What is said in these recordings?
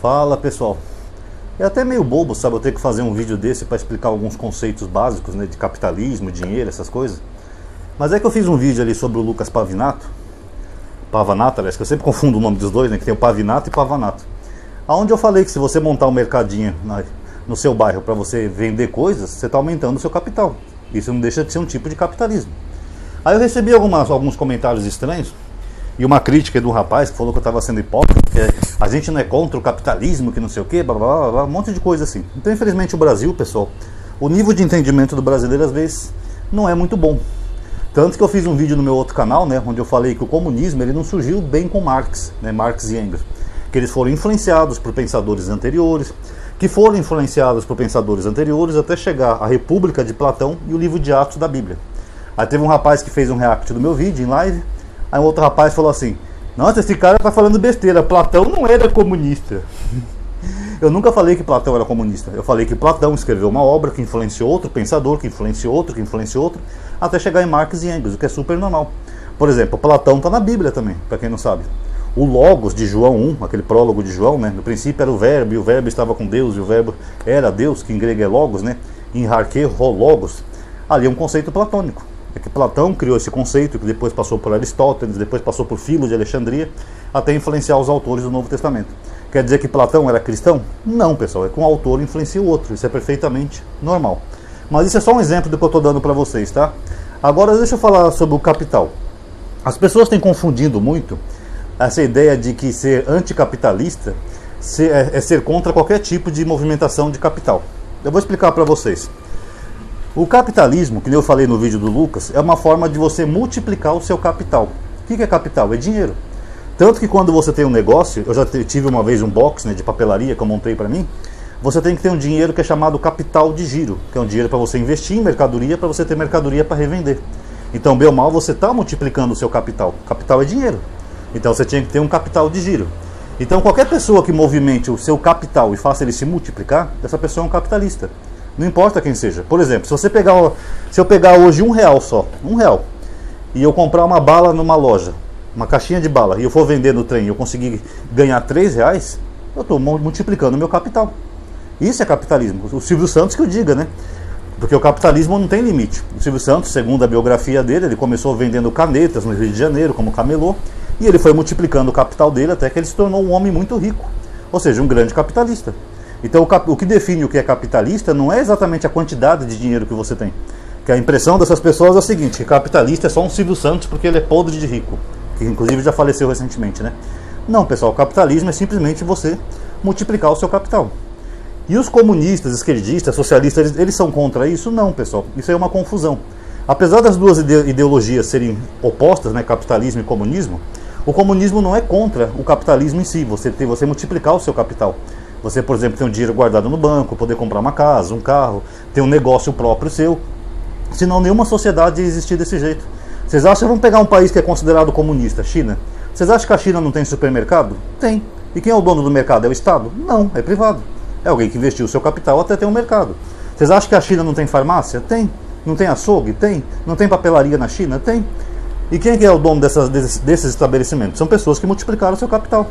Fala pessoal, é até meio bobo, sabe, eu ter que fazer um vídeo desse para explicar alguns conceitos básicos, né, de capitalismo, dinheiro, essas coisas. Mas é que eu fiz um vídeo ali sobre o Lucas Pavinato, aliás, que eu sempre confundo o nome dos dois, né, que tem o Pavinato e Pavanato. Onde eu falei que se você montar um mercadinho no seu bairro para você vender coisas, você está aumentando o seu capital. Isso não deixa de ser um tipo de capitalismo. Aí eu recebi alguns comentários estranhos e uma crítica de um rapaz que falou que eu estava sendo hipócrita, que a gente não é contra o capitalismo, que não sei o que, blá, blá, blá, blá, um monte de coisa assim. Então, infelizmente, o Brasil, pessoal, o nível de entendimento do brasileiro às vezes não é muito bom. Tanto que eu fiz um vídeo no meu outro canal, né, onde eu falei que o comunismo ele não surgiu bem com Marx, né, Marx e Engels, que eles foram influenciados por pensadores anteriores, até chegar à República de Platão e o livro de Atos da Bíblia. Aí teve um rapaz que fez um react do meu vídeo em live, aí um outro rapaz falou assim: nossa, esse cara tá falando besteira, Platão não era comunista. Eu nunca falei que Platão era comunista, eu falei que Platão escreveu uma obra que influenciou outro pensador, que influenciou outro, até chegar em Marx e Engels, o que é super normal. Por exemplo, Platão está na Bíblia também, para quem não sabe. O Logos de João 1, aquele prólogo de João, né? No princípio era o verbo, e o verbo estava com Deus, e o verbo era Deus, que em grego é Logos, né? Em Harke, Logos. Ali é um conceito platônico. É que Platão criou esse conceito, que depois passou por Aristóteles, depois passou por Filo de Alexandria, até influenciar os autores do Novo Testamento. Quer dizer que Platão era cristão? Não, pessoal, é que um autor influencia o outro, isso é perfeitamente normal. Mas isso é só um exemplo do que eu estou dando para vocês, tá? Agora deixa eu falar sobre o capital. As pessoas têm confundido muito essa ideia de que ser anticapitalista é ser contra qualquer tipo de movimentação de capital. Eu vou explicar para vocês. O capitalismo, que eu falei no vídeo do Lucas, é uma forma de você multiplicar o seu capital. O que é capital? É dinheiro. Tanto que quando você tem um negócio, eu já tive uma vez um box, né, de papelaria que eu montei para mim, você tem que ter um dinheiro que é chamado capital de giro, que é um dinheiro para você investir em mercadoria, para você ter mercadoria para revender. Então, bem ou mal, você está multiplicando o seu capital. Capital é dinheiro. Então você tinha que ter um capital de giro. Então qualquer pessoa que movimente o seu capital e faça ele se multiplicar, essa pessoa é um capitalista. Não importa quem seja. Por exemplo, se eu pegar hoje R$1 só, R$1, e eu comprar uma bala numa loja, uma caixinha de bala, e eu for vender no trem e eu conseguir ganhar R$3, eu estou multiplicando o meu capital. Isso é capitalismo. O Silvio Santos que o diga, né? Porque o capitalismo não tem limite. O Silvio Santos, segundo a biografia dele, ele começou vendendo canetas no Rio de Janeiro, como camelô, e ele foi multiplicando o capital dele até que ele se tornou um homem muito rico. Ou seja, um grande capitalista. Então o que define o que é capitalista não é exatamente a quantidade de dinheiro que você tem. Que a impressão dessas pessoas é o seguinte: que capitalista é só um Silvio Santos porque ele é podre de rico. Que inclusive já faleceu recentemente, né? Não, pessoal, o capitalismo é simplesmente você multiplicar o seu capital. E os comunistas, esquerdistas, socialistas, eles são contra isso? Não, pessoal. Isso é uma confusão. Apesar das duas ideologias serem opostas, né, capitalismo e comunismo, o comunismo não é contra o capitalismo em si, você multiplicar o seu capital. Você, por exemplo, tem um dinheiro guardado no banco, poder comprar uma casa, um carro, ter um negócio próprio seu. Senão nenhuma sociedade ia existir desse jeito. Vocês acham, vamos pegar um país que é considerado comunista, China. Vocês acham que a China não tem supermercado? Tem. E quem é o dono do mercado? É o Estado? Não, é privado. É alguém que investiu o seu capital até ter um mercado. Vocês acham que a China não tem farmácia? Tem. Não tem açougue? Tem. Não tem papelaria na China? Tem. E quem é o dono desses estabelecimentos? São pessoas que multiplicaram o seu capital.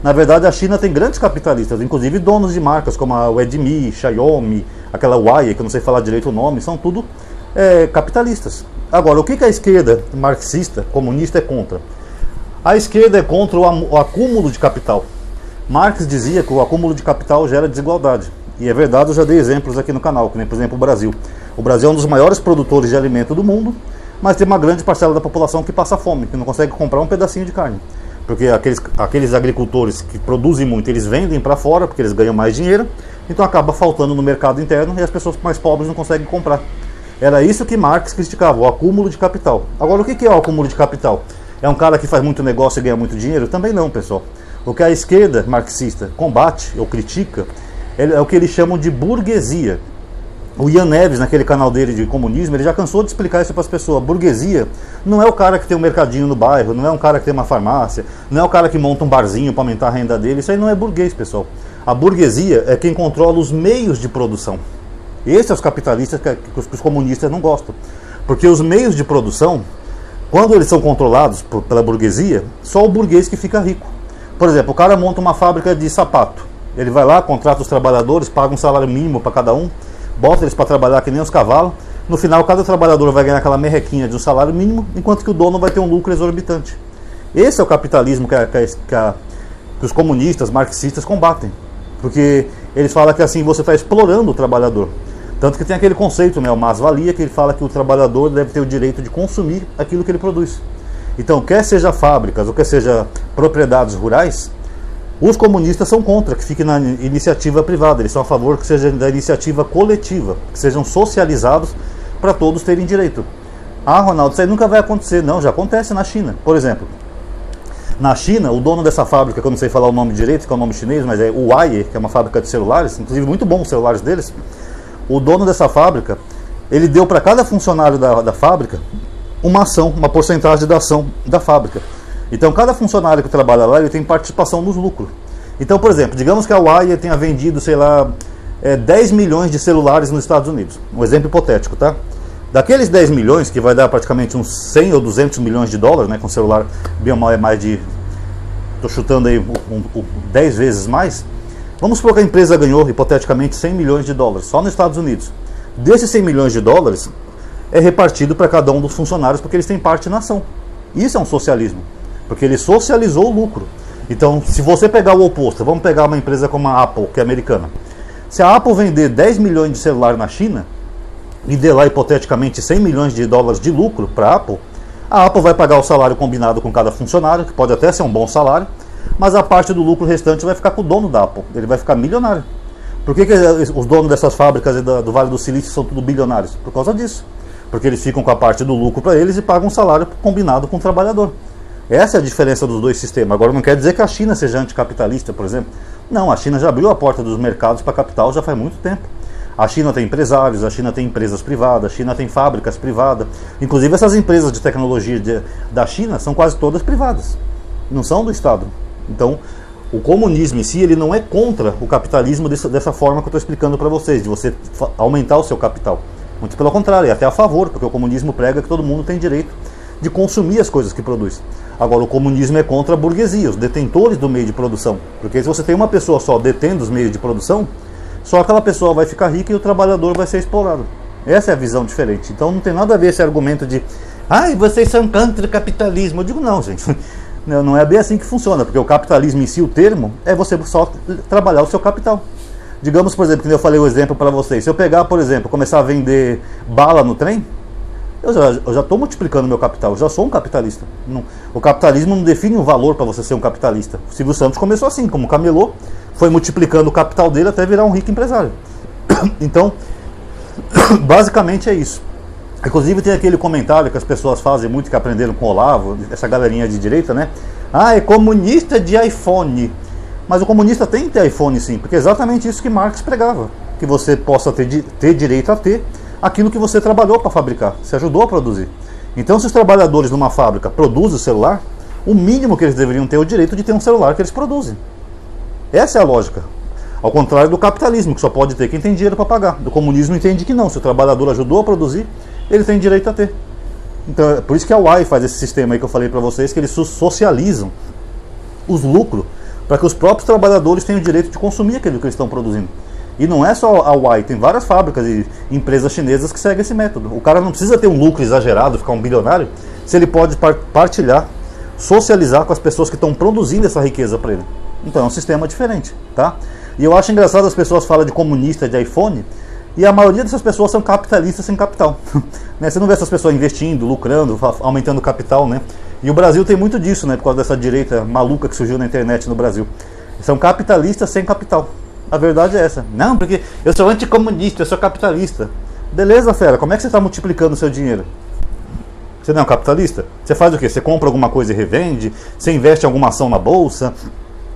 Na verdade, a China tem grandes capitalistas, inclusive donos de marcas como a Redmi, Xiaomi, aquela Huawei, que eu não sei falar direito o nome, são tudo capitalistas. Agora, o que a esquerda marxista, comunista, é contra? A esquerda é contra o acúmulo de capital. Marx dizia que o acúmulo de capital gera desigualdade. E é verdade, eu já dei exemplos aqui no canal, como por exemplo o Brasil. O Brasil é um dos maiores produtores de alimento do mundo, mas tem uma grande parcela da população que passa fome, que não consegue comprar um pedacinho de carne. Porque aqueles agricultores que produzem muito, eles vendem para fora, porque eles ganham mais dinheiro, então acaba faltando no mercado interno e as pessoas mais pobres não conseguem comprar. Era isso que Marx criticava, o acúmulo de capital. Agora, o que é o acúmulo de capital? É um cara que faz muito negócio e ganha muito dinheiro? Também não, pessoal. O que a esquerda marxista combate ou critica é o que eles chamam de burguesia. O Ian Neves, naquele canal dele de comunismo, ele já cansou de explicar isso para as pessoas. A burguesia não é o cara que tem um mercadinho no bairro, não é um cara que tem uma farmácia, não é o cara que monta um barzinho para aumentar a renda dele. Isso aí não é burguês, pessoal. A burguesia é quem controla os meios de produção. Esses são os capitalistas que os comunistas não gostam. Porque os meios de produção, quando eles são controlados pela burguesia, só o burguês que fica rico. Por exemplo, o cara monta uma fábrica de sapato. Ele vai lá, contrata os trabalhadores, paga um salário mínimo para cada um, bota eles para trabalhar que nem os cavalos. No final, cada trabalhador vai ganhar aquela merrequinha de um salário mínimo, enquanto que o dono vai ter um lucro exorbitante. Esse é o capitalismo que os comunistas, marxistas combatem. Porque eles falam que assim você está explorando o trabalhador. Tanto que tem aquele conceito, né, o mais-valia, que ele fala que o trabalhador deve ter o direito de consumir aquilo que ele produz. Então, quer seja fábricas ou quer seja propriedades rurais, os comunistas são contra que fique na iniciativa privada. Eles são a favor que seja da iniciativa coletiva, que sejam socializados para todos terem direito. Ah, Ronaldo, isso aí nunca vai acontecer. Não, já acontece na China. Por exemplo, na China, o dono dessa fábrica, que eu não sei falar o nome direito, que é o nome chinês, mas é o Huawei, que é uma fábrica de celulares, inclusive muito bons os celulares deles. O dono dessa fábrica, ele deu para cada funcionário da fábrica uma ação, uma porcentagem da ação da fábrica. Então, cada funcionário que trabalha lá, ele tem participação nos lucros. Então, por exemplo, digamos que a Huawei tenha vendido, sei lá, 10 milhões de celulares nos Estados Unidos. Um exemplo hipotético, tá? Daqueles 10 milhões, que vai dar praticamente uns 100 ou 200 milhões de dólares, né? Com celular, bem ou mal, é mais de... Estou chutando aí 10 vezes mais. Vamos supor que a empresa ganhou, hipoteticamente, 100 milhões de dólares, só nos Estados Unidos. Desses 100 milhões de dólares, é repartido para cada um dos funcionários, porque eles têm parte na ação. Isso é um socialismo, porque ele socializou o lucro. Então, se você pegar o oposto, vamos pegar uma empresa como a Apple, que é americana. Se a Apple vender 10 milhões de celular na China, e der lá, hipoteticamente, 100 milhões de dólares de lucro para a Apple vai pagar o salário combinado com cada funcionário, que pode até ser um bom salário, mas a parte do lucro restante vai ficar com o dono da Apple. Ele vai ficar milionário. Por que os donos dessas fábricas do Vale do Silício são tudo bilionários? Por causa disso. Porque eles ficam com a parte do lucro para eles e pagam um salário combinado com o trabalhador. Essa é a diferença dos dois sistemas. Agora, não quer dizer que a China seja anticapitalista, por exemplo. Não, a China já abriu a porta dos mercados para capital já faz muito tempo. A China tem empresários, a China tem empresas privadas, a China tem fábricas privadas. Inclusive, essas empresas de tecnologia da China são quase todas privadas. Não são do Estado. Então, o comunismo em si, ele não é contra o capitalismo dessa forma que eu estou explicando para vocês, de você aumentar o seu capital. Muito pelo contrário, é até a favor, porque o comunismo prega que todo mundo tem direito de consumir as coisas que produz. Agora, o comunismo é contra a burguesia, os detentores do meio de produção. Porque se você tem uma pessoa só detendo os meios de produção, só aquela pessoa vai ficar rica e o trabalhador vai ser explorado. Essa é a visão diferente. Então não tem nada a ver esse argumento de vocês são contra o capitalismo. Eu digo, não, gente. Não é bem assim que funciona, porque o capitalismo em si, o termo, é você só trabalhar o seu capital. Digamos, por exemplo, que eu falei o exemplo para vocês. Se eu pegar, por exemplo, começar a vender bala no trem, eu já estou multiplicando meu capital, eu já sou um capitalista. O capitalismo não define um valor para você ser um capitalista. O Silvio Santos começou assim, como camelô, foi multiplicando o capital dele até virar um rico empresário. Então, basicamente é isso. Inclusive tem aquele comentário que as pessoas fazem muito, que aprenderam com o Olavo, essa galerinha de direita, né? É comunista de iPhone. Mas o comunista tem que ter iPhone sim, porque é exatamente isso que Marx pregava. Que você possa ter direito a ter aquilo que você trabalhou para fabricar, você ajudou a produzir. Então, se os trabalhadores numa fábrica produzem o celular, o mínimo que eles deveriam ter é o direito de ter um celular que eles produzem. Essa é a lógica. Ao contrário do capitalismo, que só pode ter quem tem dinheiro para pagar. O comunismo entende que não, se o trabalhador ajudou a produzir, ele tem direito a ter. Então, é por isso que a Huawei faz esse sistema aí que eu falei para vocês, que eles socializam os lucros para que os próprios trabalhadores tenham o direito de consumir aquilo que eles estão produzindo. E não é só a Huawei, tem várias fábricas e empresas chinesas que seguem esse método. O cara não precisa ter um lucro exagerado, ficar um bilionário, se ele pode partilhar, socializar com as pessoas que estão produzindo essa riqueza para ele. Então é um sistema diferente, tá? E eu acho engraçado as pessoas falam de comunista de iPhone, e a maioria dessas pessoas são capitalistas sem capital. Né? Você não vê essas pessoas investindo, lucrando, aumentando o capital, né? E o Brasil tem muito disso, né? Por causa dessa direita maluca que surgiu na internet no Brasil. São capitalistas sem capital. A verdade é essa. Não, porque eu sou anticomunista, eu sou capitalista. Beleza, fera, como é que você está multiplicando o seu dinheiro? Você não é um capitalista? Você faz o quê? Você compra alguma coisa e revende? Você investe em alguma ação na bolsa?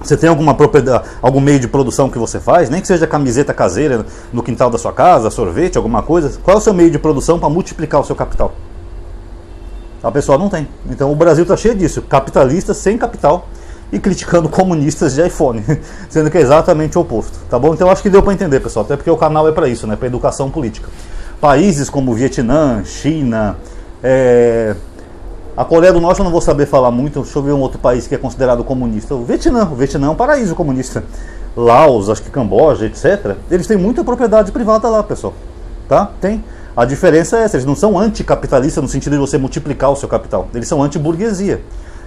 Você tem alguma propriedade, algum meio de produção que você faz? Nem que seja camiseta caseira no quintal da sua casa, sorvete, alguma coisa. Qual é o seu meio de produção para multiplicar o seu capital? A pessoa não tem. Então o Brasil está cheio disso. Capitalistas sem capital e criticando comunistas de iPhone. Sendo que é exatamente o oposto. Tá bom? Então eu acho que deu para entender, pessoal. Até porque o canal é para isso, né? Para educação política. Países como Vietnã, China, a Coreia do Norte eu não vou saber falar muito. Deixa eu ver um outro país que é considerado comunista. O Vietnã é um paraíso comunista. Laos, acho que Camboja, etc., eles têm muita propriedade privada lá, pessoal. Tá? Tem. A diferença é essa, eles não são anticapitalistas no sentido de você multiplicar o seu capital. Eles são anti-burguesia,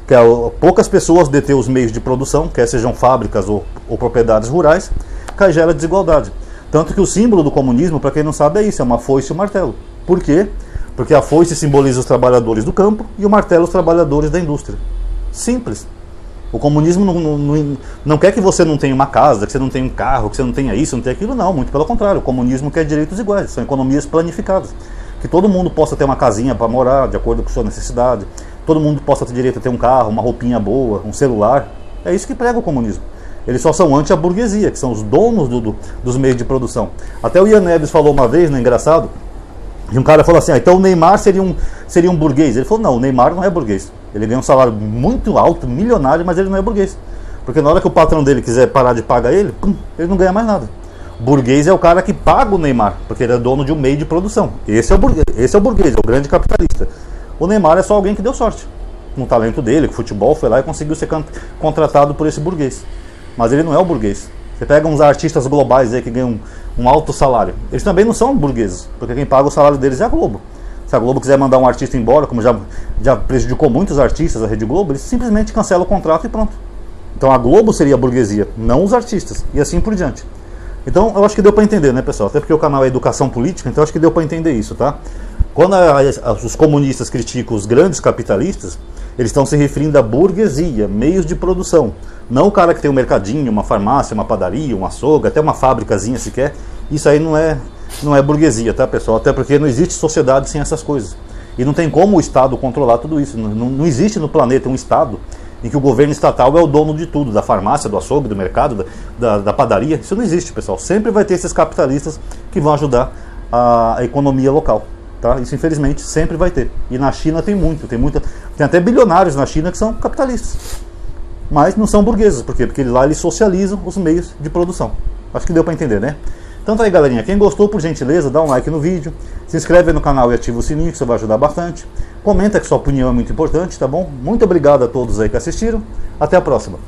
que é poucas pessoas deter os meios de produção, quer sejam fábricas ou propriedades rurais, que gera desigualdade. Tanto que o símbolo do comunismo, para quem não sabe, é isso, é uma foice e um martelo. Por quê? Porque a foice simboliza os trabalhadores do campo e o martelo os trabalhadores da indústria. Simples. O comunismo não quer que você não tenha uma casa, que você não tenha um carro, que você não tenha isso, não tenha aquilo, não. Muito pelo contrário, o comunismo quer direitos iguais, são economias planificadas. Que todo mundo possa ter uma casinha para morar, de acordo com sua necessidade. Todo mundo possa ter direito a ter um carro, uma roupinha boa, um celular. É isso que prega o comunismo. Eles só são anti a burguesia, que são os donos dos meios de produção. Até o Ian Neves falou uma vez, né, engraçado, e um cara falou assim, então o Neymar seria um burguês. Ele falou, não, o Neymar não é burguês. Ele ganha um salário muito alto, milionário, mas ele não é burguês. Porque na hora que o patrão dele quiser parar de pagar ele, ele não ganha mais nada. Burguês é o cara que paga o Neymar, porque ele é dono de um meio de produção. Esse é o burguês, é o grande capitalista. O Neymar é só alguém que deu sorte. Com o talento dele, que o futebol foi lá e conseguiu ser contratado por esse burguês. Mas ele não é o burguês. Você pega uns artistas globais aí que ganham um alto salário. Eles também não são burgueses, porque quem paga o salário deles é a Globo. Se a Globo quiser mandar um artista embora, como já prejudicou muitos artistas, a Rede Globo, eles simplesmente cancelam o contrato e pronto. Então a Globo seria a burguesia, não os artistas, e assim por diante. Então eu acho que deu para entender, né, pessoal? Até porque o canal é Educação Política, então eu acho que deu para entender isso, tá? Quando os comunistas criticam os grandes capitalistas, eles estão se referindo à burguesia, meios de produção. Não o cara que tem um mercadinho, uma farmácia, uma padaria, um açougue, até uma fábricazinha sequer. Isso aí não é burguesia, tá, pessoal? Até porque não existe sociedade sem essas coisas. E não tem como o Estado controlar tudo isso. Não existe no planeta um Estado em que o governo estatal é o dono de tudo, da farmácia, do açougue, do mercado, da padaria. Isso não existe, pessoal. Sempre vai ter esses capitalistas que vão ajudar a economia local. Tá? Isso, infelizmente, sempre vai ter. E na China tem até bilionários na China que são capitalistas. Mas não são burgueses. Por quê? Porque lá eles socializam os meios de produção. Acho que deu para entender, né? Então tá aí, galerinha. Quem gostou, por gentileza, dá um like no vídeo. Se inscreve no canal e ativa o sininho, que isso vai ajudar bastante. Comenta, que sua opinião é muito importante, tá bom? Muito obrigado a todos aí que assistiram. Até a próxima.